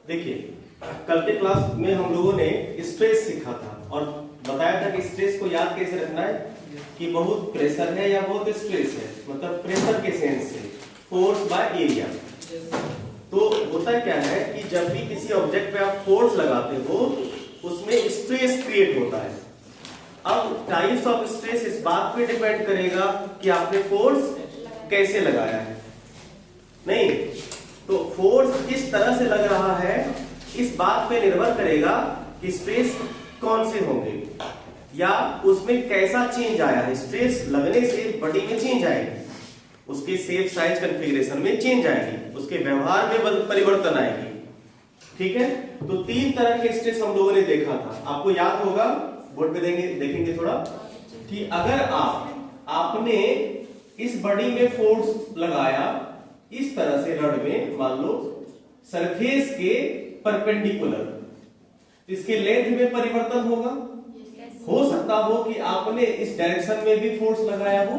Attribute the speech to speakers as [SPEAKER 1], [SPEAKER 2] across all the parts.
[SPEAKER 1] देखिए, कल के क्लास में हम लोगों ने स्ट्रेस सीखा था और बताया था कि स्ट्रेस को याद कैसे रखना है कि बहुत प्रेशर है या बहुत स्ट्रेस है, मतलब प्रेशर के सेंस से फोर्स बाय एरिया। तो होता क्या है कि जब भी किसी ऑब्जेक्ट पे आप फोर्स लगाते हो उसमें स्ट्रेस क्रिएट होता है। अब टाइप्स ऑफ स्ट्रेस इस बात पे डिपेंड करेगा कि आपने फोर्स कैसे लगाया है। नहीं तो फोर्स किस तरह से लग रहा है इस बात पे निर्भर करेगा कि स्ट्रेस कौन से होंगे या उसमें कैसा चेंज आया है। स्ट्रेस लगने से बॉडी में चेंज आएगी, उसके शेप साइज कॉन्फ़िगरेशन में चेंज आएगी, उसके व्यवहार में परिवर्तन आएगी। ठीक है, तो तीन तरह के स्ट्रेस हम लोगों ने देखा था, आपको याद होगा, बोर्ड पे देखेंगे थोड़ा कि अगर आपने इस बॉडी में फोर्स लगाया इस तरह से रड में, मान लो सरफेस के परपेंडिकुलर, इसके लेंथ में परिवर्तन होगा। हो सकता हो कि आपने इस डायरेक्शन में भी फोर्स लगाया हो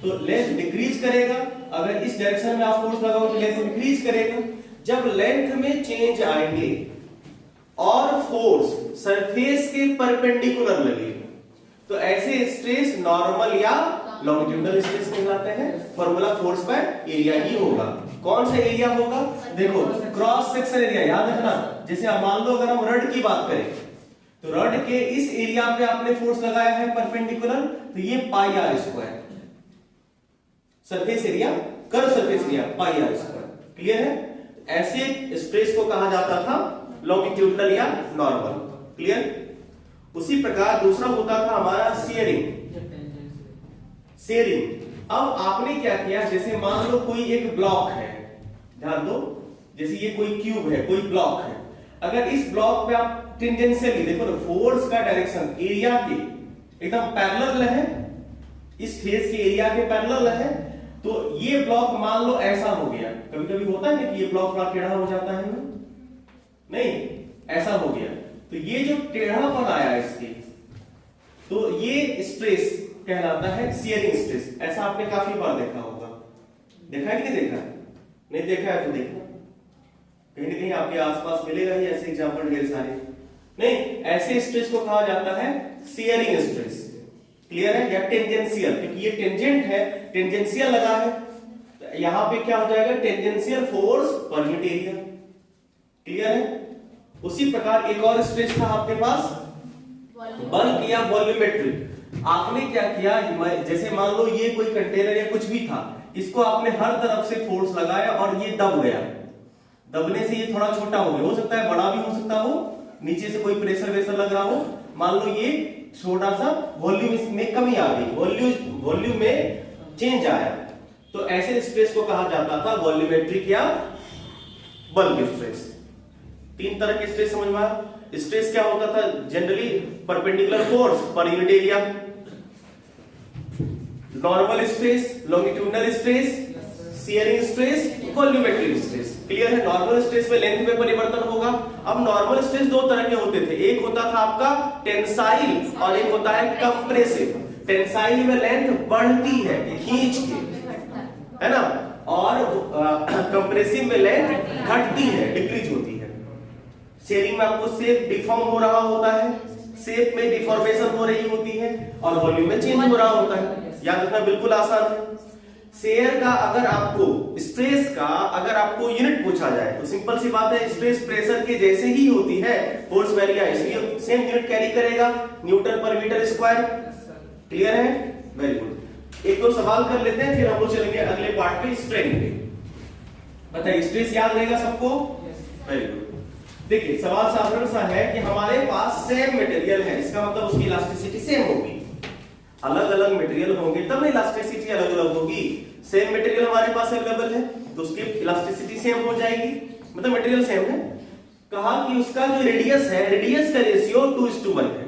[SPEAKER 1] तो लेंथ डिक्रीज करेगा, अगर इस डायरेक्शन में आप फोर्स लगाओ तो लेंथ इंक्रीज करेगा। जब लेंथ में चेंज आएंगे और फोर्स सरफेस के परपेंडिकुलर लगे तो ऐसे स्ट्रेस नॉर्मल या लॉन्गिट्यूडनल स्ट्रेस कहलाते हैं। फॉर्मूला फोर्स बाय एरिया ही होगा। कौन सा एरिया होगा? देखो, क्रॉस सेक्शन एरिया याद रखना। जैसे आप मान लो अगर हम रड की बात करें तो रड के इस एरिया पे आपने फोर्स लगाया है परपेंडिकुलर, तो ये pi r square surface area, curve surface area pi r square. Clear है? ऐसे स्ट्रेस को कहा जाता था लॉन्गिट्यूडनल या नॉर्मल। क्लियर? उसी प्रकार दूसरा होता था हमारा शियरिंग। अब आपने क्या किया, जैसे मान लो कोई एक ब्लॉक है, ध्यान दो, जैसे ये कोई क्यूब है, कोई ब्लॉक है, अगर इस ब्लॉक पे आप टेंजेंशियली देखो ना, फोर्स का डायरेक्शन एरिया के एकदम पैरेलल है, इस फेस के एरिया के पैरेलल है, तो ये ब्लॉक मान लो ऐसा हो गया। कभी कभी होता है ना कि ये ब्लॉक थोड़ा टेढ़ा हो जाता है ना, नहीं ऐसा हो गया, तो ये जो टेढ़ापन आया इसके, तो ये स्ट्रेस कहलाता है शियरिंग स्ट्रेस। ऐसा आपने काफी बार देखा होगा। देखा है कि नहीं देखा? नहीं देखा है तो देखना, कहीं ना कहीं आपके आसपास मिलेगा ही ऐसे एग्जांपल ढेर सारे। नहीं, ऐसे स्ट्रेस को कहा जाता है शियरिंग स्ट्रेस। क्लियर है? या टेंजेंशियल, क्योंकि ये टेंजेंट है, टेंजेंशियल लगा है, तो यहां पे क्या हो जाएगा, tangential force per unit area. Clear है? उसी प्रकार एक और स्ट्रेस था आपके पास, बल्क या वॉल्यूमेट्रिक। आपने क्या किया, जैसे मान लो ये कोई कंटेनर या कुछ भी था, इसको आपने हर तरफ से फोर्स लगाया और ये दब गया। दबने से ये थोड़ा छोटा हो गया, हो सकता है बड़ा भी हो सकता हो, नीचे से कोई प्रेशर वेशर लग रहा हो, मान लो ये छोटा सा वॉल्यूम में कमी आ गई, वॉल्यूम में चेंज आया, तो ऐसे स्ट्रेस को कहा जाता था वॉल्यूमेट्रिक या बल्क स्ट्रेस। तीन तरह के स्ट्रेस समझ में आया? स्ट्रेस क्या होता था? Generally perpendicular force per unit area, normal stress, longitudinal stress, shearing stress, volumetric stress. Clear है? नॉर्मल स्ट्रेस में लेंथ में परिवर्तन होगा। अब नॉर्मल स्ट्रेस दो तरह के होते थे, एक होता था आपका टेंसाइल और एक होता है कंप्रेसिव। टेंसाइल में लेंथ बढ़ती है खींच के, है ना, और कंप्रेसिव में लेंथ घटती है, डिक्रीज होती है। शेयरिंग में आपको शेप डिफॉर्म हो रहा होता है, शेप में डिफॉर्मेशन हो रही होती है और वॉल्यूम में चेंज हो रहा होता है। याद रखना बिल्कुल आसान है। शेयर का अगर आपको स्ट्रेस का अगर आपको यूनिट पूछा जाए तो सिंपल सी बात है, स्ट्रेस प्रेशर के जैसे ही होती है, फोर्स एरिया, इसलिए सेम यूनिट कैरी करेगा, न्यूटन पर मीटर स्क्वायर। क्लियर है? Very good. एक दो सवाल कर लेते हैं, फिर हम लोग चलेंगे अगले पार्ट पे, स्ट्रेन पे। बताइए, स्ट्रेस याद रहेगा सबको? Very good. देखिए, सवाल साधारण सा है कि हमारे पास सेम मटेरियल है, इसका मतलब उसकी इलास्टिसिटी सेम होगी। अलग अलग मटेरियल होंगे तब इलास्टिसिटी अलग अलग होगी। सेम मटेरियल हमारे पास अवेलेबल है तो उसकी इलास्टिसिटी सेम हो जाएगी, मतलब मटेरियल सेम है। कहा कि उसका जो रेडियस है, रेडियस का रेशियो 2:1 है।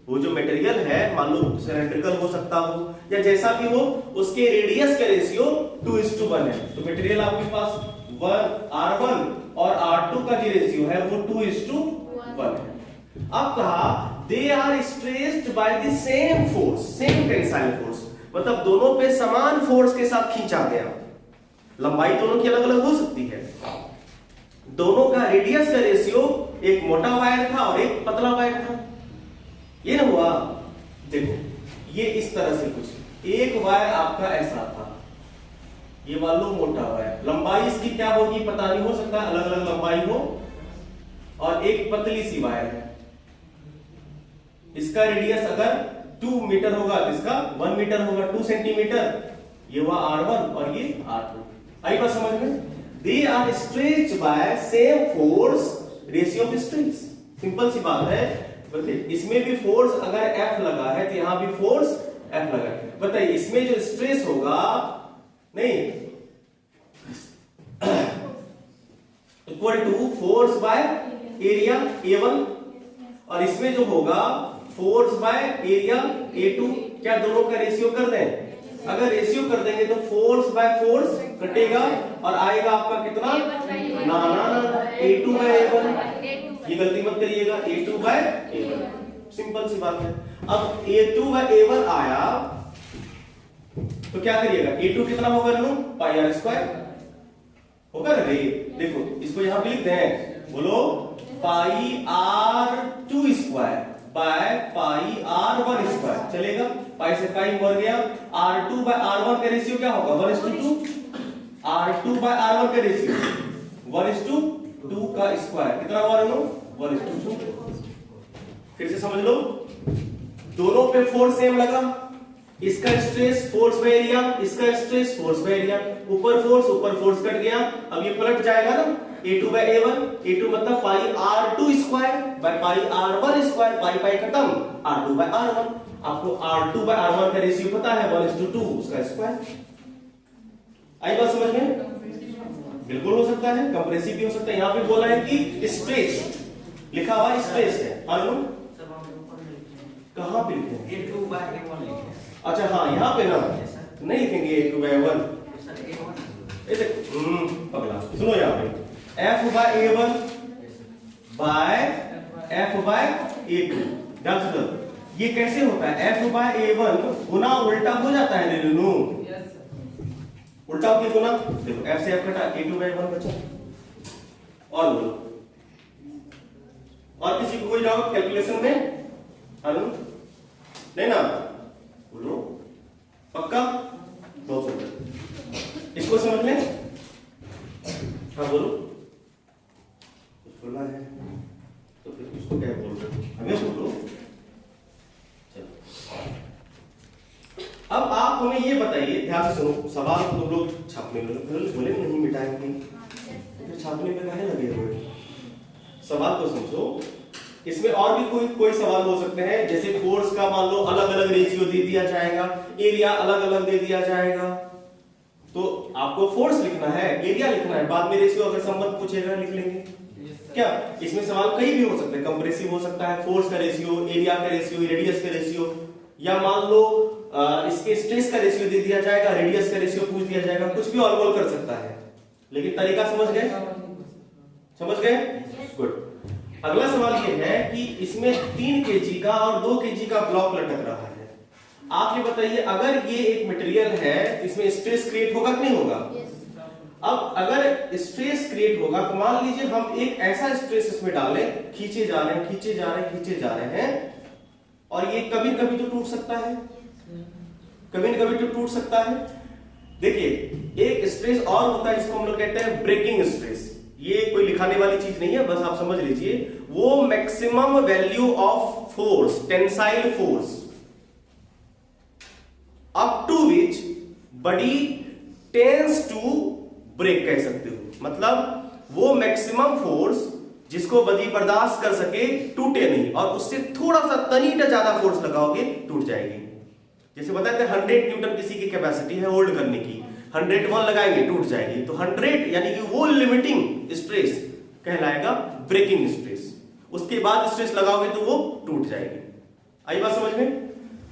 [SPEAKER 1] वो जो मटेरियल है, मान लो सिलेंड्रिकल हो सकता हो या जैसा भी हो, उसके रेडियस का रेशियो 2:1 है। तो मटेरियल आपके पास R1 और R2 का जो रेशियो है वो 2:1 है। अब कहा they are stressed by the same force, same tensile force, मतलब दोनों पे समान फोर्स के साथ खींचा गया। लंबाई दोनों की अलग अलग हो सकती है। दोनों का रेडियस का रेशियो एक मोटा वायर था और एक पतला वायर था, ये ना हुआ। देखो ये इस तरह से कुछ एक वायर आपका ऐसा था, ये मान लो मोटा वायर, लंबाई इसकी क्या होगी पता नहीं, हो सकता है अलग अलग लंबाई हो, और एक पतली सी वायर है, इसका रेडियस अगर 2 मीटर होगा तो इसका 1 मीटर होगा, 2 सेंटीमीटर, ये हुआ R1 और ये R2। आई बात समझ में? They are stretched by same force ratio of stress. Simple सी बात है। बताइए इसमें भी फोर्स अगर F लगा है तो यहां भी फोर्स F लगा है। बताइए इसमें जो स्ट्रेस होगा नहीं equal to force by area A1, और इसमें जो होगा फोर्स बाय एरिया A2। क्या दोनों का रेशियो कर दें? अगर रेशियो कर देंगे तो फोर्स बाय फोर्स कटेगा और आएगा आपका कितना? ना ना ना A2 बाय A1। ये गलती मत करिएगा, A2 बाय A1, सिंपल सी बात है। अब A2 बाय A1 आया तो क्या करिएगा? A2 कितना होगा नो? पाई आर स्क्वायर होगा ना रे। देखो इसको यहां पे लिखते हैं, बोलो पाई R2 square by pi R1 square, चलेगा? पाई से पाई मर गया। R2 बाय R1 का रेशियो क्या होगा? 1:2। R2 बाय R1 का रेशियो 1:2 का स्क्वायर कितना हुआ नो? 1:2। फिर से समझ लो, दोनों पे फोर्स सेम लगा, इसका स्ट्रेस फोर्स बाय एरिया, इसका स्ट्रेस फोर्स बाय एरिया, ऊपर फोर्स कट गया, अब ये पलट जाएगा ना A2 बाय A1, A2 मतलब pi R2 square by pi R1 square, pi pi खत्म, R2 बाय R1। आपको R2 बाय R1 का रेशियो पता है 1:2 उसका स्क्वायर। आई बात समझ में? बिल्कुल हो सकता है, कंप्रेसिव भी हो सकता है। यहां पे बोला है कि स्ट्रेस लिखा हुआ स्ट्रेस है, हां कहां पे लिखे हैं? A2 बाय A1 लिखे हैं। अच्छा हाँ यहाँ पे ना नहीं लिखेंगे A2 बाय A1, पगला सुनो यहाँ पे F by A1 by F by A2। ध्यान से सुनो, ये कैसे होता है? F बाय A1 गुना उल्टा हो जाता है नो, उल्टा होके गुना। देखो F से F कटा, A2 बाय A1 बचा। और बोलो, और किसी को कोई डाउट कैलकुलेशन में? नहीं ना? बोलो पक्का? बहुत सुंदर, इसको समझ लें। हाँ बोलो, कुछ बोलना है तो फिर उसको क्या बोल रहे हो? हमें बोलो। चलो अब आप हमें ये बताइए, ध्यान से सुनो, सवाल तुम लोग छापने में बोले नहीं मिटाएंगे, फिर छापने में काहे लगे हुए? सवाल को समझो, इसमें और भी कोई सवाल हो सकते हैं, जैसे फोर्स का मान लो अलग अलग रेशियो दे दिया जाएगा, एरिया अलग अलग दे दिया जाएगा, तो आपको फोर्स लिखना है, एरिया लिखना है, बाद में रेशियो अगर संबंध पूछेगा लिख लेंगे। क्या इसमें सवाल कई भी हो सकते हैं, कंप्रेसिव हो सकता है, फोर्स का रेशियो, एरिया का रेशियो, रेडियस का रेशियो, या मान लो इसके स्ट्रेस का रेशियो दे दिया जाएगा, रेडियस का रेशियो पूछ दिया जाएगा, कुछ भी ऑल कर सकता है। लेकिन तरीका समझ गए? समझ गए? गुड। अगला सवाल ये है कि इसमें 3 kg का और 2 kg का ब्लॉक लटक रहा है। आप ये बताइए, अगर ये एक मटेरियल है इसमें स्ट्रेस क्रिएट होगा कि नहीं होगा? अब अगर स्ट्रेस क्रिएट होगा तो मान लीजिए हम एक ऐसा स्ट्रेस इसमें डालें, खींचे जा रहे हैं और ये कभी कभी तो टूट सकता है, कभी न कभी तो टूट सकता है। देखिए एक स्ट्रेस और होता है जिसको हम लोग कहते हैं ब्रेकिंग स्ट्रेस। ये कोई लिखाने वाली चीज नहीं है, बस आप समझ लीजिए। वो maximum value of force, tensile force up to which body tends to break कह सकते हो। मतलब वो मैक्सिमम फोर्स जिसको बॉडी बर्दाश्त कर सके, टूटे नहीं, और उससे थोड़ा सा तनीटा ज्यादा फोर्स लगाओगे टूट जाएगी। जैसे बताते हैं 100 न्यूटन किसी की कैपेसिटी है होल्ड करने की, 101 लगाएंगे टूट जाएगी, तो 100 यानी कि वो लिमिटिंग स्ट्रेस कहलाएगा ब्रेकिंग स्ट्रेस। उसके बाद स्ट्रेस लगाओगे तो वो टूट जाएगी। आई बात समझ में?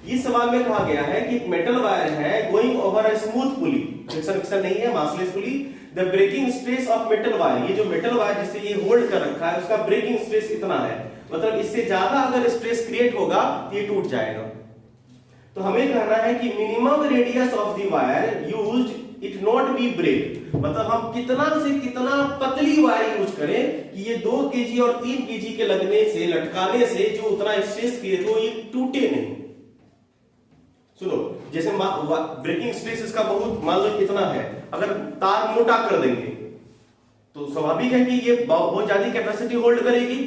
[SPEAKER 1] इस सवाल में कहा गया है कि एक मेटल वायर है going over a smooth pulley, friction नहीं है, massless pulley, the breaking stress of metal wire, ये जो मेटल वायर जिसे ये होल्ड कर रखा है उसका ब्रेकिंग स्ट्रेस इतना है, मतलब इससे ज्यादा अगर स्ट्रेस क्रिएट होगा तो ये टूट जाएगा। तो हमें कहना है कि minimum radius of the wire used it not be break, मतलब हम कितना से कितना पतली वायर यूज करें कि ये 2 केजी और 3 केजी के लगने से, लटकाने से जो उतना स्ट्रेस क्रिएट हो ये टूटे नहीं। सुनो, जैसे ब्रेकिंग स्ट्रेस इसका बहुत मान लो कितना है, अगर तार मोटा कर देंगे तो स्वाभाविक है कि ये बहुत ज्यादा कैपेसिटी होल्ड करेगी।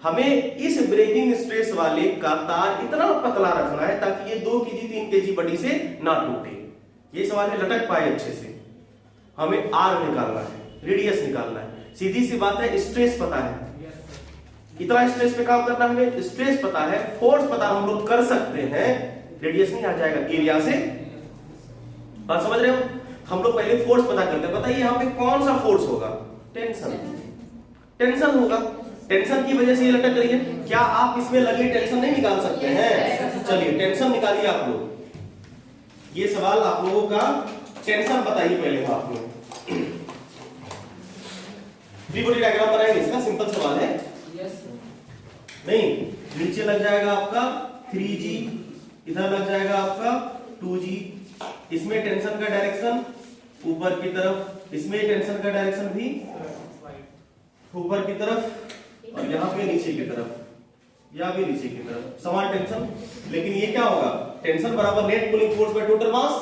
[SPEAKER 1] हमें इस ब्रेकिंग स्ट्रेस वाले का तार इतना पतला रखना है ताकि ये 2 केजी 3 केजी बॉडी से ना टूटे, ये सवाल में लटक पाए अच्छे से। हमें आर निकालना है, रेडियस निकालना है, सीधी सी बात है, स्ट्रेस पता है, इतना स्ट्रेस पे काम करना, हमें स्ट्रेस पता है, फोर्स पता हम लोग कर सकते हैं, रेडियस नहीं आ जाएगा एरिया से। बात समझ रहे हो? हम लोग पहले फोर्स पता करते हैं। बताइए यहाँ पे कौन सा फोर्स होगा? टेंशन, टेंशन होगा। टेंशन की वजह से ये लटक रही है। क्या आप इसमें लगे टेंशन नहीं निकाल सकते हैं? चलिए टेंशन निकालिए आप लोग। ये सवाल आप लोगों का टेंशन बताइए पहले आप लोग। फ्री बॉडी डायग्राम बनाएंगे, इसका सिंपल सवाल है। नहीं, नीचे लग जाएगा आपका 3G, इधर लग जाएगा आपका 2G। इसमें टेंशन का डायरेक्शन ऊपर की तरफ, इसमें टेंशन का डायरेक्शन भी ऊपर की तरफ, और यहाँ पे नीचे की तरफ, या भी नीचे की तरफ, समान टेंशन। लेकिन ये क्या होगा? टेंशन बराबर net pulling force by total mass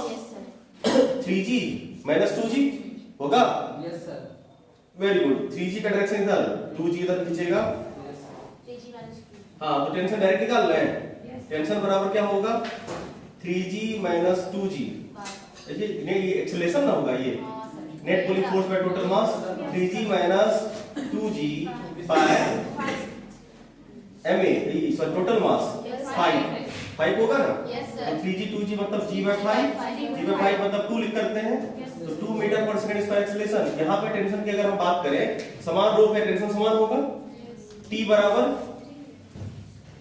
[SPEAKER 1] 3G minus 2G होगा।
[SPEAKER 2] Yes sir,
[SPEAKER 1] very good. 3G का डायरेक्शन इधर, 2G इधर खींचेगा। हाँ, तो टेंशन डायरेक्ट निकाल रहे हैं। टेंशन बराबर क्या होगा? 3G minus 2G। ये एक्सेलरेशन ना होगा, ये net pulling force by total mass 3G minus 2G by ma, sorry total mass 5 होगा ना। तो 3G 2G मतलब G by 5 मतलब 2 लिख करते हैं। तो 2 मीटर पर सेकंड स्क्वायर एक्सेलरेशन। यहाँ पे टेंशन की अगर हम बात करें, समान रो पे टेंशन समान होगा। T बराबर,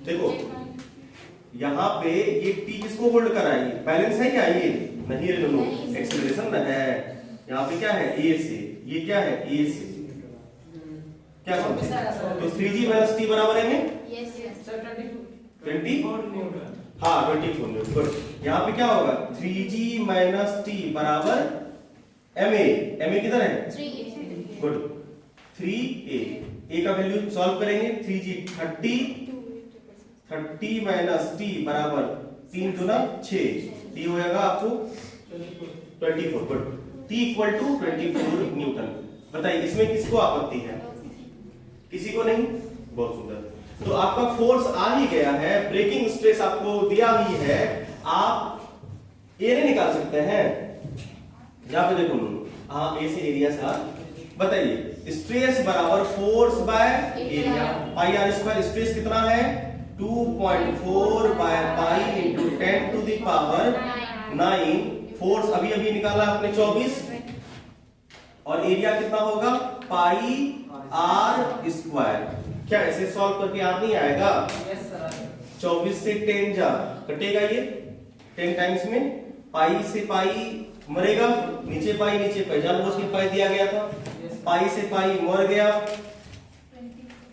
[SPEAKER 1] देखो यहाँ पे ये T किसको होल्ड कर रहा है? बैलेंस है क्या? ये नहीं है, दोनों एक्सेलरेशन है। यहाँ पे क्या है? A से, ये क्या है? A से। क्या समझे? तो 3G माइनस T बराबर है में 20, हाँ 24 न्यूटन। गुड। यहाँ पे क्या होगा? 3G माइनस T बराबर ma, ma किधर है?
[SPEAKER 2] 3
[SPEAKER 1] गुड, 3a। a का वैल्यू सॉल्व करेंगे। 3G 30 माइनस T बराबर 3 गुना 6, T हो जाएगा आपको 24। Good, T equal to 24 newton. बताइए इसमें किसको आपत्ति है? किसी को नहीं? बहुत सुंदर। तो आपका फोर्स आ ही गया है, ब्रेकिंग स्ट्रेस आपको दिया ही है, आप ए नहीं निकाल सकते हैं? यहाँ पे देखो, हाँ ए से एरिया सा। बताइए स्ट्रेस बराबर force by area, pi r square. Stress कितना है? 2.4 by pi into 10 to the power 9। Force अभी अभी निकाला आपने 24, और एरिया कितना होगा? Pi r square. क्या ऐसे सॉल्व करके आर नहीं आएगा?
[SPEAKER 2] Yes sir.
[SPEAKER 1] 24 से 10 जा कटेगा, ये 10 टाइम्स में पाई से पाई मरेगा, नीचे पाई जानबूझ के पाई दिया गया था, पाई से पाई मर गया।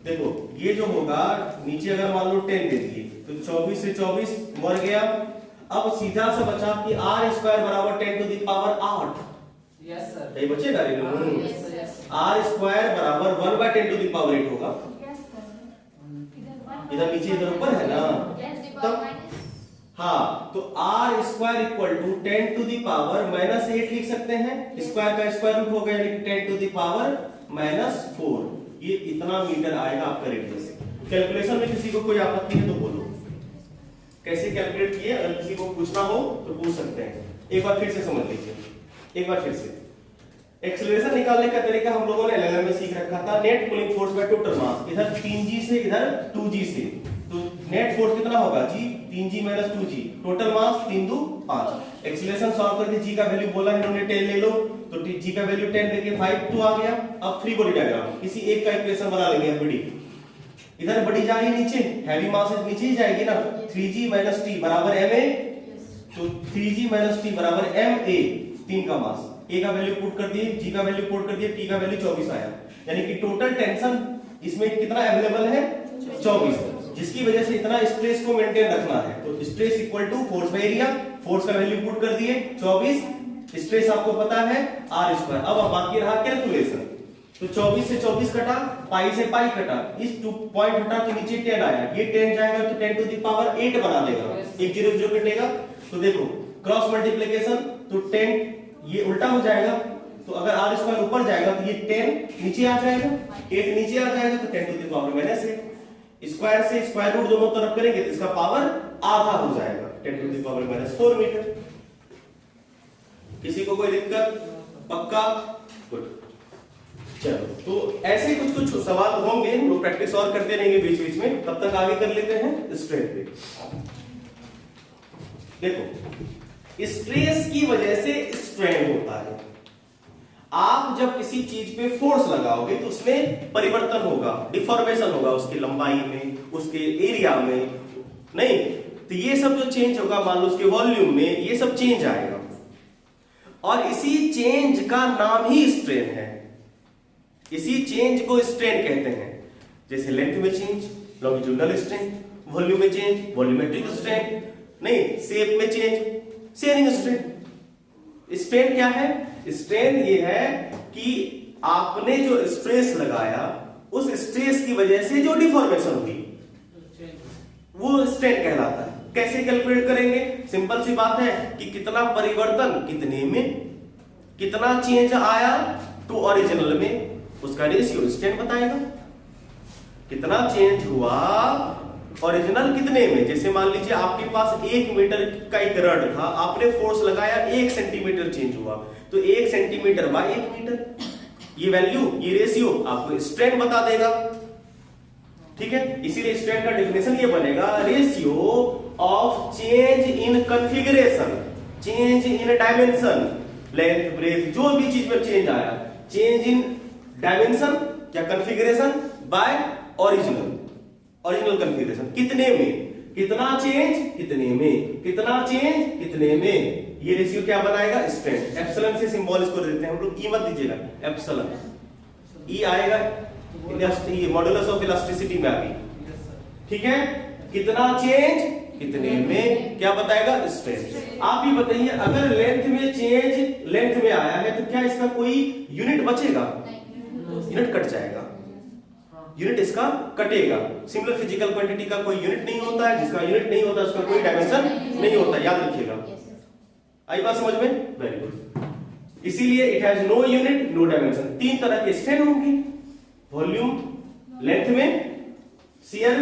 [SPEAKER 1] देखो ये जो होगा, नीचे अगर मान लो 10 दे दिए तो 24 से 24 मर गया। अब सीधा सा बचा कि आर स्क्वायर बराबर 10 to the power 8।
[SPEAKER 2] Yes sir.
[SPEAKER 1] यही बचेगा रे।
[SPEAKER 2] Yes sir.
[SPEAKER 1] आर स्क्वायर बराबर 1/10 टू द पावर 8 होगा। इधर नीचे इधर ऊपर है ना, तब हाँ, तो r square equal to 10 to the power minus 8 लिख सकते हैं। स्क्वायर का स्क्वायर रूट हो गया, यानी 10 टू द पावर माइनस 4। ये इतना मीटर आएगा आपका रेडियस। कैलकुलेशन में किसी को कोई आपत्ति है तो बोलो, कैसे कैलकुलेट किए? अगर किसी को पूछना हो तो पूछ सकते हैं। एक बार फिर से समझ लीजिए, एक बार फिर से। एक्सेलरेशन निकालने का तरीका हम लोगों ने एलएलएम में सीख रखा था। Net pulling force by total मास, इधर 3G से इधर 2G से, तो नेट फोर्स कितना होगा? G 3G minus 2G, total mass 3 2 5। Acceleration solve करके G का वैल्यू बोला इन्होंने 10 ले लो, तो G का वैल्यू 10 देके 5 2 आ गया। अब फ्री बॉडी डायग्राम किसी एक का इक्वेशन बना लेंगे। बड़ी इधर बड़ी जा रही नीचे, हैवी मास नीचे ही जाएगी ना। 3G माइनस T बराबर ma, तो 3G माइनस T बराबर ma, 3 का मास। A का वैल्यू पुट कर दिए, G का वैल्यू पुट कर दिए, T का वैल्यू 24 आया। यानी कि टोटल टेंशन इसमें कितना अवेलेबल है? 24, जिसकी वजह से इतना स्ट्रेस को मेंटेन रखना है। तो stress equal to force by area, force का वैल्यू पुट कर दिए 24, स्ट्रेस आपको पता है आर स्क्वायर। अब बाकी रहा कैलकुलेशन, तो 24 से 24 कटा, पाई से पाई कटा, इस 2 पॉइंट हटा तो नीचे 10 आया, ये 10 जाएगा तो 10 टू द पावर 8 बना देगा, एक 0 0 कटेगा। तो देखो क्रॉस मल्टीप्लिकेशन, तो 10 ये उल्टा हो जाएगा, तो अगर आर स्क्वायर ऊपर जाएगा तो ये 10 नीचे आ जाएगा, 8 नीचे आ जाएगा, तो 10 टू द पावर -8। स्क्वायर से स्क्वायर रूट दोनों तरफ करेंगे तो इसका पावर आधा हो जाएगा, 10 टू द पावर -4 मीटर। किसी को कोई दिक्कत? पक्का? गुड। चलो, तो ऐसे कुछ कुछ सवाल होंगे, हम लोग प्रैक्टिस और करते रहेंगे बीच बीच में, तब तक आगे कर लेते हैं स्ट्रेन पे। देखो, स्ट्रेस की वजह से स्ट्रेन होता है। आप जब किसी चीज पे फोर्स लगाओगे तो उसमें परिवर्तन होगा, डिफॉर्मेशन होगा उसकी लंबाई में, उसके एरिया में, नहीं तो ये सब जो चेंज होगा, मान लो उसके वॉल्यूम में, ये सब चेंज आएगा, और इसी चेंज का नाम ही स्ट्रेन है। इसी चेंज को स्ट्रेन कहते हैं। जैसे लेंथ में चेंज, लॉन्गिट्यूडनल स्ट्रेन, वॉल्यूम में चेंज, वॉल्यूमेट्रिक स्ट्रेन, नहीं शेप में चेंज, शेयरिंग स्ट्रेन। स्ट्रेन क्या है? स्ट्रेन ये है कि आपने जो स्ट्रेस लगाया, उस स्ट्रेस की वजह से जो डिफॉर्मेशन हुई, वो स्ट्रेन कहलाता है। कैसे कैलकुलेट करेंगे? सिंपल सी बात है कि कितना परिवर्तन कितने में, कितना चेंज आया टू ओरिजिनल में, उसका रेशियो स्ट्रेन बताएगा। कितना चेंज हुआ ओरिजिनल कितने में, जैसे मान लीजिए आपके पास 1 मीटर का एक रड था, आपने फोर्स लगाया 1 सेंटीमीटर चेंज हुआ, तो 1 सेंटीमीटर बाय 1 मीटर, ये वैल्यू, ये रेशियो आपको स्ट्रेन बता देगा। ठीक है, इसीलिए स्ट्रेन का डेफिनेशन ये बनेगा, ratio of change in configuration, change in dimension, length breadth, जो भी चीज में चेंज आया, चेंज इन डायमेंशन क्या कॉन्फ़िगरेशन बाय ओरिजिनल कॉन्फ़िगरेशन, कितने में, कितना चेंज कितने में, कितना चेंज कितने में, ये रेशियो क्या बनाएगा? स्ट्रेन। एप्सिलॉन से सिंबल इसको देते हैं हम लोग, ई मत दीजिएगा, एप्सिलॉन, ई आएगा ये मॉडुलस ऑफ इलास्टिसिटी में आ गई। ठीक है, कितना चेंज कितने में क्या बताएगा? स्ट्रेन। आप ही बताइए, अगर लेंथ में चेंज लेंथ में आया है तो क्या इसका कोई यूनिट बचेगा? यूनिट कट जाएगा, यूनिट इसका कटेगा। सिमिलर फिजिकल क्वांटिटी का कोई यूनिट नहीं होता है, जिसका यूनिट नहीं होता उसका कोई डायमेंशन नहीं होता, याद रखिएगा। आई बात समझ में? Very good. इसीलिए it has no unit no dimension. 3 तरह के स्ट्रेन होंगे, वॉल्यूम, लेंथ में, शियर,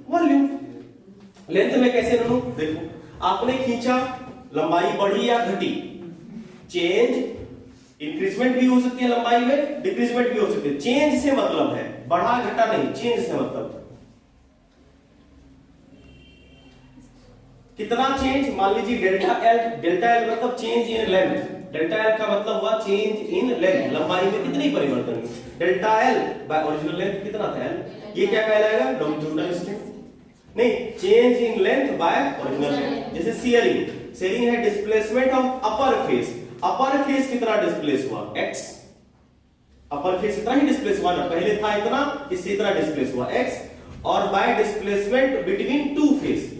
[SPEAKER 1] वॉल्यूम। लेंथ में कैसे नू? देखो, आपने खींचा, लंबाई बढ़ी या घटी, चेंज, इंक्रीजमेंट भी हो सकती है लंबाई में, डिक्रीजमेंट भी हो सकती है। चेंज से मतलब है बढ़ा घटा नहीं, चेंज से मतलब कितना चेंज, मान लीजिए डेल्टा एल मतलब change in length, delta L का मतलब हुआ चेंज इन लेंथ, लंबाई में कितनी परिवर्तन हुई, delta L by original length कितना था एल, ये क्या कहलाएगा? Longitudinal strain. नहीं, change in length by original length. जैसे शेयरिंग है displacement of upper face, upper face कितना डिस्प्लेस हुआ? x, अपर फेस इतना ही डिस्प्लेस हुआ ना, पहले था इतना, इससे इतना डिस्प्लेस हुआ x, और bye displacement between two face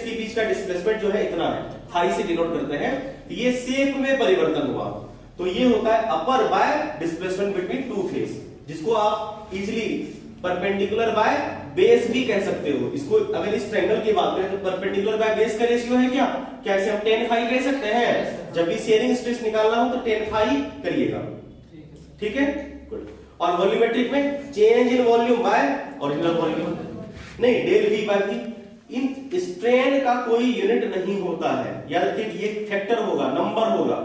[SPEAKER 1] के बीच का डिस्प्लेसमेंट जो है इतना है, थाई से डिनोट करते हैं। तो ये शेप में परिवर्तन हुआ, तो ये होता है upper by displacement between two face, जिसको आप इजीली परपेंडिकुलर बाय बेस भी कह सकते हो। इसको अगर इस ट्रायंगल की बात करें तो परपेंडिकुलर बाय बेस का रेशियो है क्या? क्या इसे हम tan phi कह सकते हैं? जब भी शेयरिंग स्ट्रेस निकालना हो तो tan phi करिएगा। ठीक है, गुड। और वॉल्यूमेट्रिक में change in volume by original volume, नहीं del v by v। In strain का कोई यूनिट नहीं होता है, याद रखिए, ये फैक्टर होगा, नंबर होगा।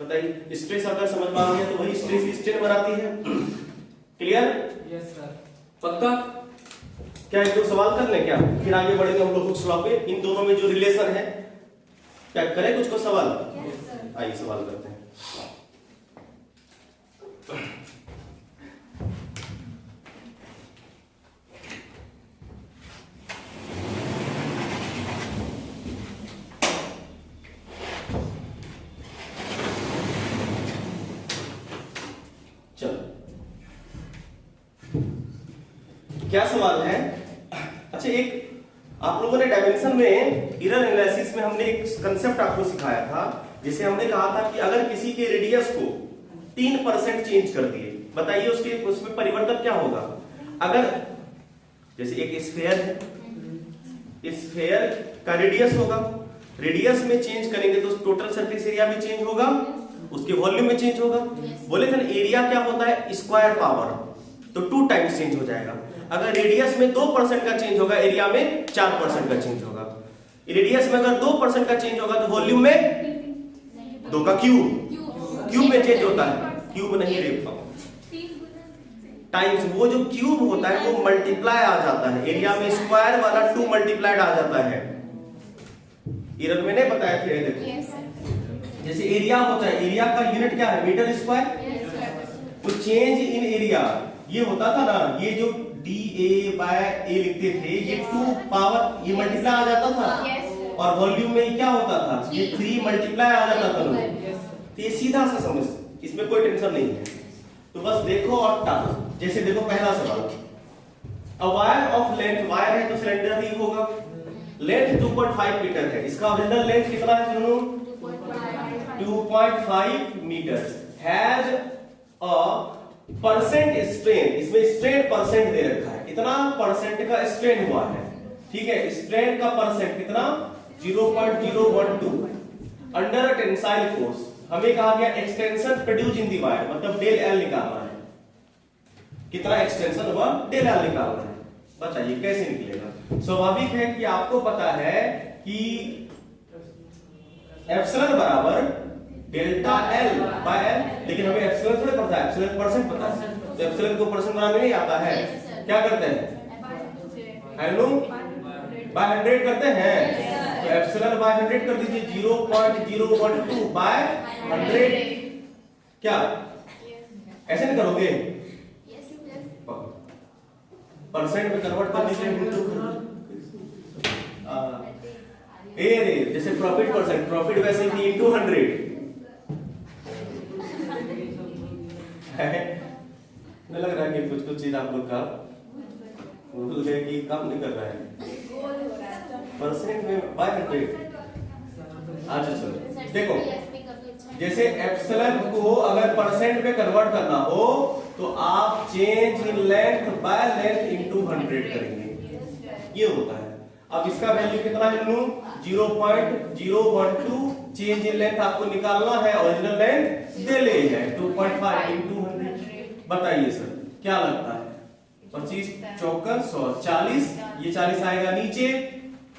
[SPEAKER 1] बताइए, स्ट्रेस अगर समझ में आ गया तो वही स्ट्रेस की स्ट्रेन बनाती है। क्लियर?
[SPEAKER 2] Yes sir.
[SPEAKER 1] पक्का? क्या एक दो सवाल कर लें क्या, फिर आगे बढ़ेंगे हम लोग हुक्स लॉ पे। इन दोनों में जो रिलेशन है, क्या करें कुछ को सवाल? आइए सवाल करते हैं। चलो, क्या सवाल है? अच्छा, एक आप लोगों ने डायमेंशन में एरर एनालिसिस में हमने एक कंसेप्ट आपको सिखाया था जैसे हमने कहा था कि अगर किसी के रेडियस को 3% चेंज कर दिए, बताइए उसके उसमें परिवर्तन क्या होगा। अगर जैसे एक स्फेयर है, स्फेयर का रेडियस होगा, रेडियस में चेंज करेंगे तो टोटल सरफेस एरिया भी चेंज होगा, उसके वॉल्यूम में चेंज होगा। बोले थे ना एरिया क्या होता है, स्क्वायर पावर, तो 2 टाइम्स चेंज हो जाएगा। अगर रेडियस में 2% का चेंज होगा, एरिया में 4% का चेंज होगा। रेडियस में अगर 2% का चेंज होगा तो वॉल्यूम में 2 का क्यूब में चेंज होता है, क्यूब नहीं रे टाइम्स, वो जो क्यूब होता है वो मल्टीप्लाई आ जाता है, एरिया में स्क्वायर वाला 2 मल्टीप्लाइड आ जाता है। एरर में नहीं बताया थे, देखो जैसे एरिया होता है, एरिया का यूनिट क्या है, मीटर स्क्वायर। तो चेंज इन एरिया ये होता था ना, ये जो DA/A लिखते थे, ये 2 पावर ये मल्टीप्लाई आ जाता था, और वॉल्यूम में क्या होता था, ये 3 मल्टीप्लाई आ जाता था लोग। तो ये सीधा सा समझ, इसमें कोई टेंशन नहीं है। तो बस देखो और टालो। जैसे देखो पहला सवाल, a wire of length, wire है तो सिलेंडर ही होगा, लेंथ 2.5 मीटर है, इसका ओरिजिनल लेंथ कितना है सुनो, 2.5 metre, has a percent strain, इसमें स्ट्रेन परसेंट दे रखा है, कितना परसेंट का स्ट्रेन हुआ है, ठीक है। स्ट्रेन का परसेंट कितना 0.012 अंडर अ टेंसाइल फोर्स। हमें कहा गया extension produce in the wire, मतलब डेल एल निकालना है, कितना एक्सटेंशन हुआ डेल एल निकालना है। बताइए कैसे निकलेगा। स्वाभाविक है कि आपको पता है कि एप्सिलॉन बराबर डेल्टा एल बाय एल, लेकिन हमें एप्सिलॉन थोड़े पता है, एप्सिलॉन परसेंट पता है, तो एप्सिलॉन को परसेंट बनाने नहीं आता है। क्या करते हैं, हेलो बाय 100 करते हैं, तो एप्सिलॉन बाय 100 कर दीजिए, 0.012 बाय 100, क्या ऐसे नहीं करोगे, परसेंट में कन्वर्ट कर दीजिए, जैसे प्रॉफिट परसेंट, प्रॉफिट वैसे ही इनटू 100 नहीं लग रहा है कि कुछ चीज आप लोग का कि काम नहीं कर रहा है, परसेंट में बाय 100। अच्छा चलो देखो, जैसे एप्सिलॉन को अगर परसेंट में कन्वर्ट करना हो तो आप change in length by length into 100 करेंगे, ये होता है। अब इसका वैल्यू कितना है, 0.012 चेंज इन लेंथ आपको निकालना है, ओरिजिनल लेंथ दे ले है 2.5 इनटू 100। बताइए सर क्या लगता है, 25 चौका 140, ये 40 आएगा नीचे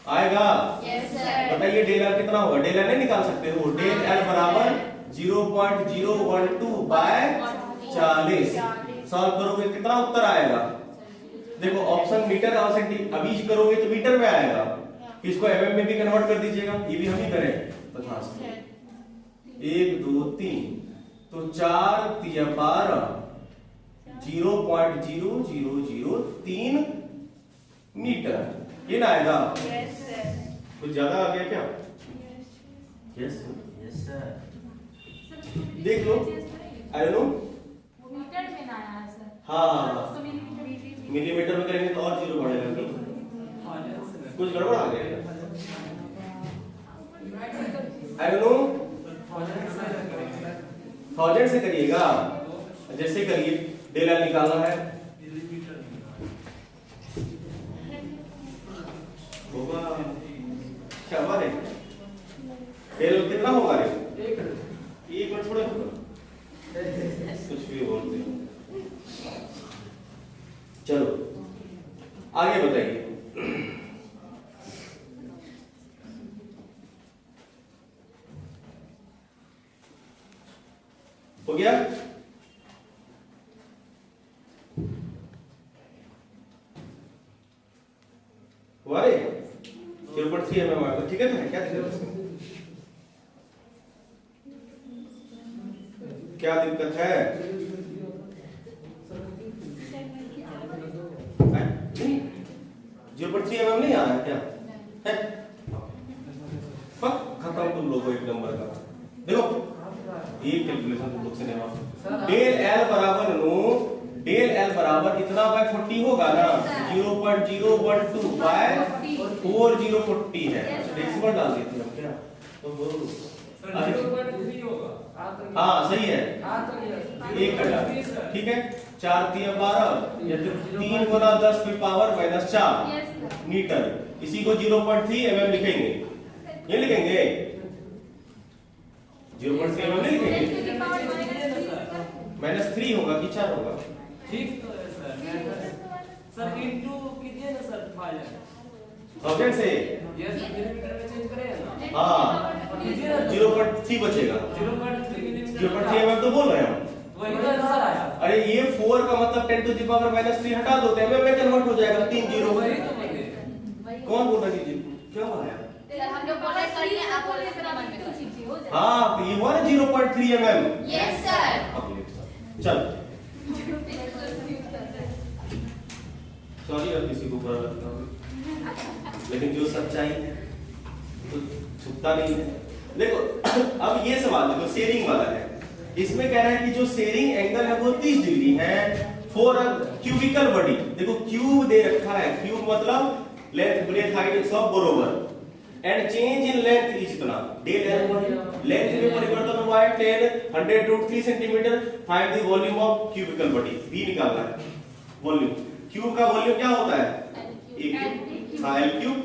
[SPEAKER 1] आएगा, बताइए डेल एल कितना होगा, डेल एल नहीं निकाल सकते हो, डेल एल बराबर 0.012 बाय 40, सॉल्व करोगे कितना उत्तर आएगा, देखो ऑप्शन मीटर और सेंटीमीटर, अभी करोगे तो मीटर में आएगा, इसको एमएम में भी कन्वर्ट कर दीजिएगा, ये भी हम ही करें 50, 1 2 3 तो 4 3 12, 0.0003 मीटर, ये ना आएगा, कुछ ज्यादा आ गया क्या, यस सर, देख लो, आई नो
[SPEAKER 3] मीटर में ना आया सर,
[SPEAKER 1] हाँ मिलीमीटर में करेंगे तो और 0 बढ़ेगा, कुछ गड़बड़ आ गया, आई नो 1000 से करिएगा, जैसे करिए डेल एल निकालना है, होगा क्या बात है, डेल कितना होगा रे, 1 मिनट थोड़ा कुछ भी बोलते हो। चलो आगे बताइए, हो गया, हुआ रे 0.3 mm आएगा, ठीक है, तो क्या क्या दिक्कत है, 0.3 mm नहीं आया क्या है, खत्म तुम लोगों एक नंबर का। देखो एक कैलकुलेशन तुम लोग से नहीं, डेल एल बराबर नो, डेल एल बराबर इतना बाय 40 होगा ना, 0.012 बाय 4040 है, डेसिमल डाल देते हैं क्या, तो हाँ सही है,
[SPEAKER 2] हाँ तो ये
[SPEAKER 1] एक कटा, ठीक है। 4 3 12 या तो 3 गुना 10 की power minus 4
[SPEAKER 3] yes sir.
[SPEAKER 1] Metre. इसी को 0.3 mm लिखेंगे, ये लिखेंगे 0.3 mm नहीं लिखेंगे,
[SPEAKER 3] टू द पावर माइनस
[SPEAKER 1] -3 होगा कि 4 होगा?
[SPEAKER 2] ठीक तो है सर इनटू कीजिए ना सर
[SPEAKER 1] 1000 से
[SPEAKER 2] यस मिलीमीटर में चेंज करें ना
[SPEAKER 1] हाँ 0.3 बचेगा। 0.3 mm तो बोल रहे हैं हम।
[SPEAKER 2] वही तो आंसर आया।
[SPEAKER 1] अरे ये 4 का मतलब 10 to the power -3 हटा दो तो mm में कन्वर्ट हो जाएगा 3 0।
[SPEAKER 2] वही तो बोले।
[SPEAKER 1] कौन बोल रहा है जी? क्या आया?
[SPEAKER 3] हम लोग बोले करिए, आप बोले सर आप टू कीजिए हो जाएगा।
[SPEAKER 1] हाँ तो ये हुआ ना 0.3 mm।
[SPEAKER 3] Yes sir.
[SPEAKER 1] चल सॉरी अब किसी को बुरा लगता हो, लेकिन जो सच्चाई है तो छुपता नहीं है। देखो अब ये सवाल देखो शेयरिंग वाला है, इसमें कह रहा है कि जो शेयरिंग एंगल है वो 30 डिग्री है फॉर अ क्यूबिकल बॉडी। देखो क्यूब दे रखा है, क्यूब मतलब लेंथ ब्रेथ हाइट सब बरोबर and change in length is इतना डेल एल लेंथ में परिवर्तन हुआ है 10 100√3 centimetre. Find the volume of cubicle body, v निकालना है वॉल्यूम। क्यूब का वॉल्यूम क्या होता है? एक एल क्यूब।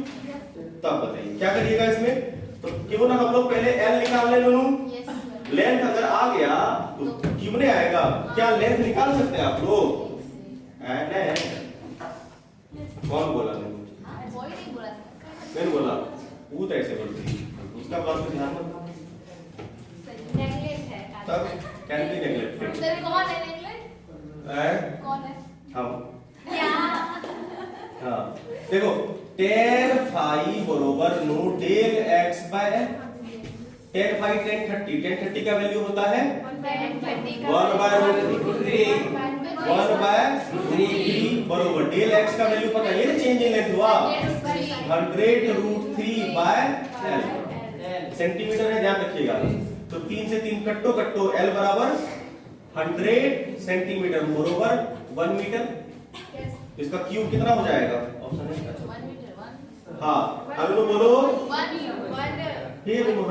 [SPEAKER 1] तब बताइए क्या करिएगा इसमें, तो क्यों ना हम लोग पहले एल निकाल ले लूं।
[SPEAKER 3] Yes sir.
[SPEAKER 1] लेंथ अगर आ गया तो क्यूब ने आएगा। क्या लेंथ निकाल सकते हैं आप लोग? कौन बोला?
[SPEAKER 3] बॉय नहीं बोला सर।
[SPEAKER 1] मैंने बोला वो तो ऐसे बोलती है, उसका बात पे ध्यान मत।
[SPEAKER 3] सर नेगलेक्ट है।
[SPEAKER 1] तब कैन बी नेगलेक्टेड।
[SPEAKER 3] सर कौन है नेगलेक्ट? कौन है?
[SPEAKER 1] हम
[SPEAKER 3] क्या?
[SPEAKER 1] हाँ देखो tan phi बरोबर नो del x by tan phi tan 30 का वैल्यू होता है 1 बाय √3 1 बाय √3 बरोबर डेल x का वैल्यू पता है, ये चेंज इन लेंथ हुआ 100√3 बाय l सेंटीमीटर है, ध्यान रखिएगा। तो 3 से 3 कट्टो कट्टो l बराबर 100 सेंटीमीटर बरोबर 1 मीटर। इसका क्यूब कितना हो जाएगा? ऑप्शन है अच्छा।
[SPEAKER 3] 1 मीटर 1।
[SPEAKER 1] हाँ अब लोग बोलो
[SPEAKER 3] 1
[SPEAKER 1] फिर 100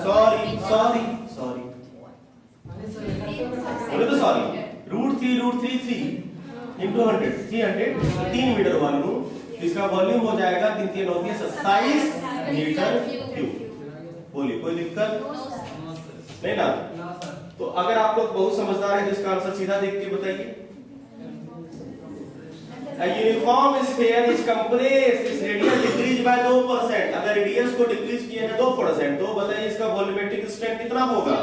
[SPEAKER 1] सॉरी बोले तो सॉरी √3 into 100 300 3 मीटर वॉल्यूम। इसका वॉल्यूम हो जाएगा 3 3 9 27 मीटर क्यूब। बोलिए कोई दिक्कत नहीं ना? तो अगर आप लोग बहुत समझदार हैं तो इसका आंसर सीधा देख के बताइए। A uniform sphere is compressed, its radius decreased by 2%। अगर रेडियस को डिक्रीज किए हैं 2% तो बताइए इसका वॉल्यूमेट्रिक स्ट्रेंथ कितना होगा?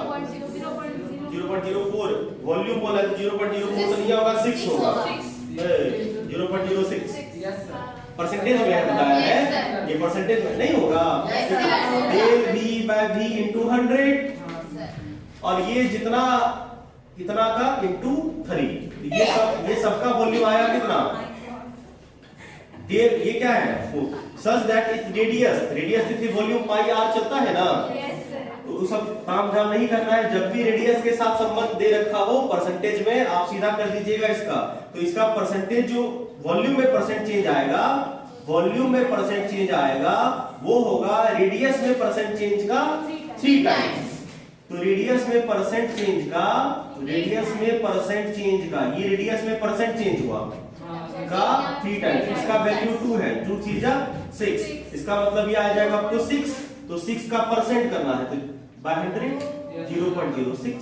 [SPEAKER 1] 0.04। वॉल्यूम बोला तो 0.04 तो नहीं होगा 6 होगा 0.06। परसेंटेज में बताया है, ये परसेंटेज में नहीं होगा। Del v by v into 100 और ये जितना इतना का into 3 ये सबका वॉल्यूम आया कितना? डेल ये क्या है? सच दैट इज रेडियस की वॉल्यूम पाई r चलता है ना। तो सब काम धाम नहीं करना है, जब भी रेडियस के साथ संबंध दे रखा हो परसेंटेज में आप सीधा कर दीजिएगा इसका। तो इसका परसेंटेज जो वॉल्यूम में परसेंट चेंज आएगा, वॉल्यूम में परसेंट चेंज आएगा वो होगा रेडियस में परसेंट चेंज का 3 टाइम्स। तो रेडियस में परसेंट चेंज का ये रेडियस में परसेंट चेंज हुआ का 3 टाइम्स। इसका वैल्यू 2 है, 2 3 जा 6। इसका मतलब ये आ जाएगा आपको 6। तो 6 का परसेंट करना है तो बाय 100 0.06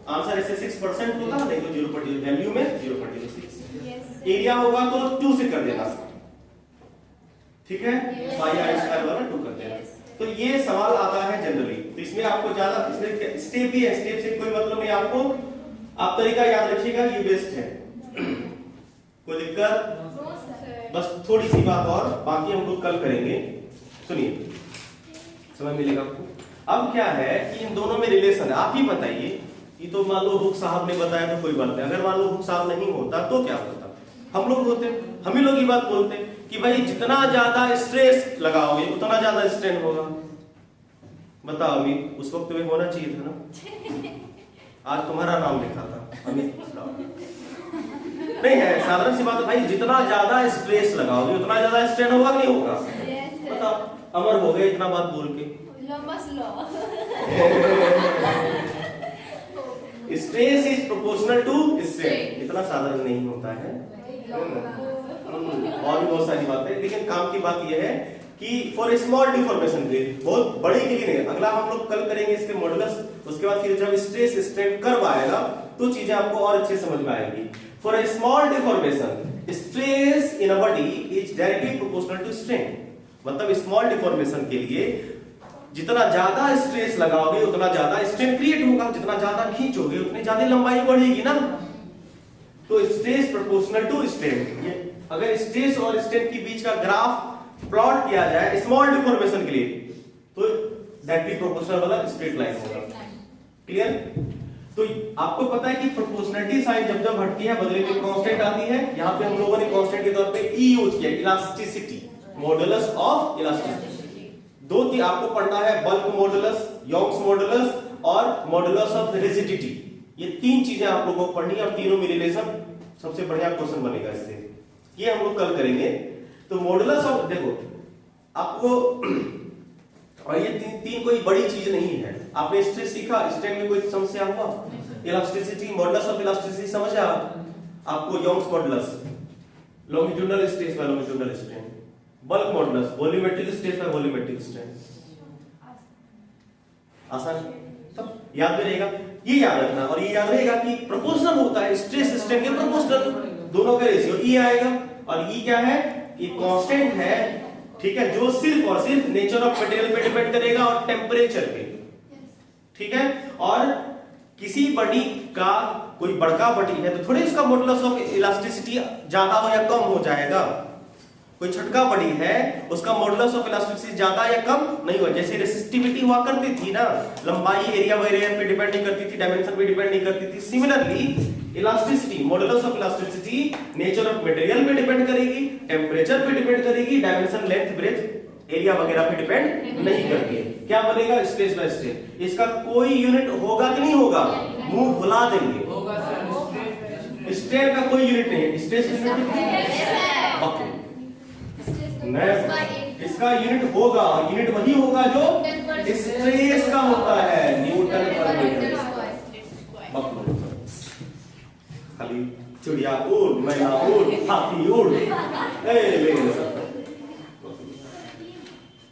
[SPEAKER 1] आंसर ऐसे 6% होगा, नहीं तो 0.0 वैल्यू में 0.06। एरिया होगा तो 2 से कर देना, ठीक है? पाई आर स्क्वायर वाला 2 कर देना। तो ये सवाल आता है जनरली, तो इसमें आपको ज्यादा इसमें स्टेप ही है, स्टेप से कोई मतलब नहीं। आपको आप तरीका याद रखिएगा, ये बेस्ट है। कोई दिक्कत? बस थोड़ी सी बात और, बाकी हम लोग कल करेंगे। सुनिए समझ मिलेगा आपको। अब क्या है कि इन दोनों में रिलेशन है, आप ही बताइए। ये तो मान लो हुक साहब ने बताया तो कोई बात नहीं, अगर मान लो हुक साहब नहीं होता तो क्या होता? हम लोग होते, हम ही लोग ये बात बोलते कि भाई जितना ज्यादा स्ट्रेस लगाओगे उतना ज्यादा स्ट्रेन होगा। बताओ अमित, उस वक्त में होना चाहिए था ना। आज तुम्हारा नाम लिखा था अमित नहीं है, साधारण सी बात है भाई, जितना ज्यादा स्ट्रेस लगाओगे उतना ज्यादा स्ट्रेन होगा कि नहीं होगा? बताओ। अमर हो गए इतना बात बोल के।
[SPEAKER 3] लंबस law.
[SPEAKER 1] Stress is proportional to strain, इतना साधारण नहीं होता है। और भी बहुत सारी बातें, लेकिन काम की बात यह है कि फॉर स्मॉल डिफॉर्मेशन के, बहुत बड़े के लिए नहीं। अगला हम लोग कल करेंगे इसके मॉडुलस, उसके बाद फिर जब स्ट्रेस स्ट्रेन कर्व आएगा तो चीजें आपको और अच्छे समझ में आएगी। For a small deformation stress in a body is directly proportional to strain. मतलब स्मॉल डिफॉर्मेशन के लिए जितना ज्यादा स्ट्रेस लगाओगे उतना ज्यादा स्ट्रेन क्रिएट होगा, जितना ज्यादा खींचोगे उतनी ज्यादा लंबाई बढ़ेगी ना। तो स्ट्रेस प्रोपोर्शनल टू स्ट्रेन। अगर स्ट्रेस और स्ट्रेन के बीच का ग्राफ प्लॉट किया जाए स्मॉल डिफॉर्मेशन के लिए तो दैट बी प्रोपोर्शनल वाला स्ट्रेट लाइन होगा। क्लियर? तो आपको पता है कि प्रोपोर्शनलिटी साइन जब जब हटती है बदले में कांस्टेंट आती है। यहां पे हम लोगों ने कांस्टेंट के तौर पे ई यूज किया, इलास्टिसिटी, मॉडुलस ऑफ इलास्टिसिटी। दो तीन आपको पढ़ना है, बल्क मॉडुलस, योंग्स मॉडुलस और मॉडुलस ऑफ रिजिडिटी। ये तीन चीजें आप लोगों को पढ़नी है और तीनों में रिलेशन सबसे बढ़िया क्वेश्चन बनेगा इससे। ये हम लोग कल करेंगे। तो मॉडुलस ऑफ, देखो आपको, और ये तीन कोई बड़ी चीज नहीं है। आपने स्ट्रेस सीखा, स्ट्रेन में कोई समस्या हुआ? इलास्टिसिटी, मॉडुलस ऑफ इलास्टिसिटी समझा आपको? Young's modulus, longitudinal stress by longitudinal strain. Bulk modulus, volumetric stress by volumetric strain. आसान, सब याद में रहेगा। ये याद रखना, और ये याद रहेगा कि प्रोपोर्शनल होता है स्ट्रेस स्ट्रेन के प्रोपोर्शनल, दोनों का रेशियो ई आएगा। और ई क्या है? ये कांस्टेंट है, ठीक है, जो सिर्फ और सिर्फ नेचर ऑफ मटेरियल पे डिपेंड करेगा और टेम्परेचर पे, ठीक है। और किसी बॉडी का कोई बड़का बॉडी है तो थोड़ी उसका मॉडुलस ऑफ इलास्टिसिटी ज्यादा हो या कम हो जाएगा। कोई छोटा बॉडी है उसका मॉडुलस ऑफ इलास्टिसिटी ज्यादा या कम नहीं होगा। जैसे रेसिस्टिविटी हुआ करती थी ना, लंबाई एरिया वगैरह पे डिपेंड नहीं करती थी, डायमेंशन पे डिपेंड नहीं करती थी। Similarly elasticity, modulus of elasticity nature of material पे डिपेंड करेगी, टेम्परेचर पे डिपेंड करेगी, डायमेंशन, लेंथ, ब्रेथ, एरिया वगैरह पे डिपेंड नहीं करती है। क्या बनेगा? Stress by strain. इसका कोई यूनिट होगा कि नहीं होगा? मुंह भुला देंगे। स्ट्रेन का कोई यूनिट नहीं है। स्ट्रेस इसका यूनिट होगा, यूनिट वही होगा जो स्ट्रेस का होता है, न्यूटन पर मीटर। खाली चिड़िया उड़, मैना उड़, हाथी उड़,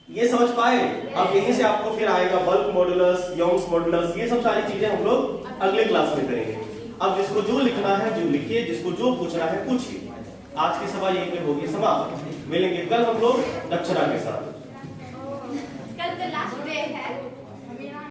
[SPEAKER 1] ये समझ पाए? अब यहीं से आपको फिर आएगा बल्क मॉडुलस, योंग्स मॉडुलस, ये सब सारी चीजें हम लोग अगले क्लास में करेंगे। अब जिसको जो लिखना है जो लिखिए, जिसको जो पूछना है पूछिए। आज की सभा यहीं पे होगी समाप्त। मिलेंगे कल हम लोग दक्षरा के साथ।